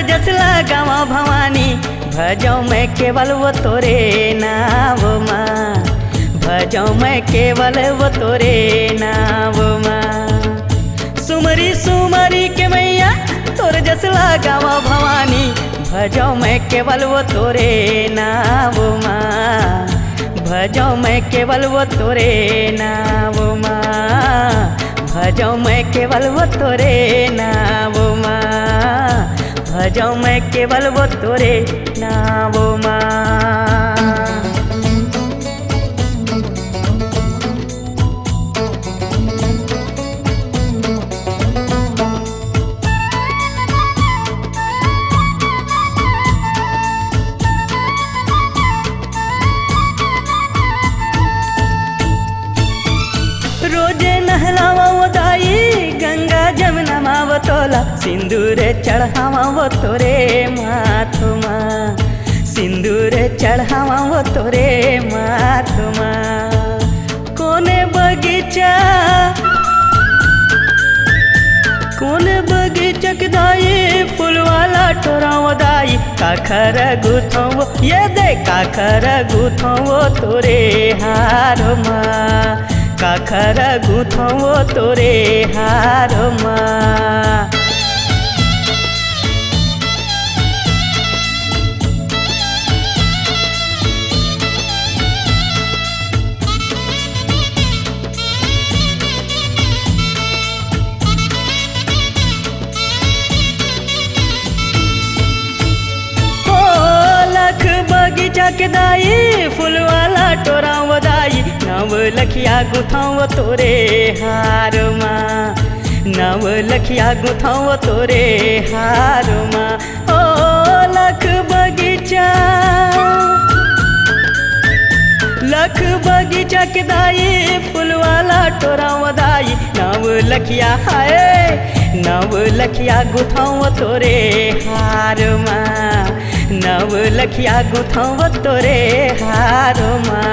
जसला गावा भवानी, भजो मैं केवल वो तोरे नाव माँ, भजो मैं केवल वो तोरे नाव माँ। सुमरी सुमरी के मैया तोर जसला गावा भवानी, भजो मैं केवल वो तोरे नाव माँ, भजो मैं केवल वो तोरे नाव माँ, भजो मैं केवल वो तोरे नाव माँ, भजो मैं केवल वो तोरे नाव माँ। रोजे नहलावा वो दाई, गंगा जमुना माँ वो तोला, सिंदूर चढ़ावा वो तोरे माथ माँ, सिंदूर चढ़ावा वो तोरे माथ माँ। कोने बगीचा के दाई, फूल वाला टोरा वो दाई, काखर गुथो वो ये दे, काखर गुथो वो तोरे हार माँ, काखर गुथो वो तोरे हार माँ। बगीचा के दाई, फूल वाला टोरा वो दाई, नव लखिया गुथाओ वो तोरे हार माँ, नव लखिया गुथाओ वो तोरे हार माँ। ओ लख बगीचा के दाई, फूल वाला टोरा वो दाई, नव लखिया हाय, नव लखिया गुथाओ वो तोरे हार माँ, नव लखिया गुथाओ तोरे हार माँ।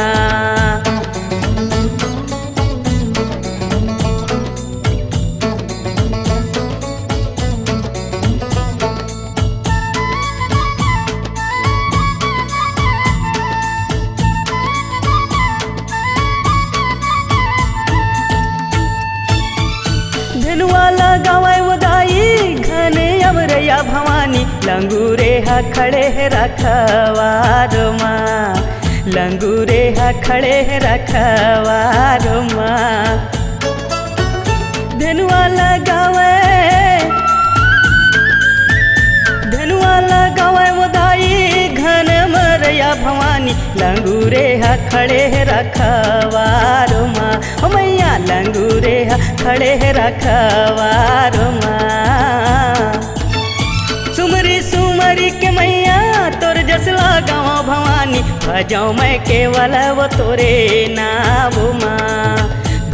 धनुवाला गावाय वो दाई, घने अमरैया भवानी, लंगूरे हा खड़े है रखवार माँ, लंगूरे हा खड़े है रखवार माँ। धनुवाला गावे वो दाई, घन अमरैया भवानी, लंगूरे हा खड़े है रखवार माँ, ओ मैया लंगूरे हा खड़े है रखवार माँ। सुमरी सुमरी के मैया तोर जसला गाँव भवानी, भजो मैं केवल वो तोरे नाव माँ,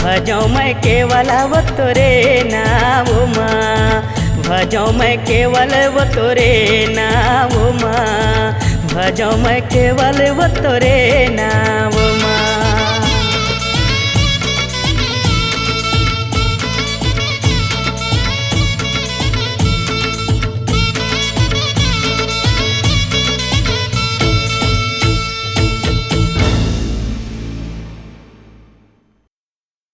भजो मैं केवल वो तोरे नाव माँ, भजो मैं केवल वो तोरे नाव माँ, भजो मैं केवल वो तोरे नाव माँ।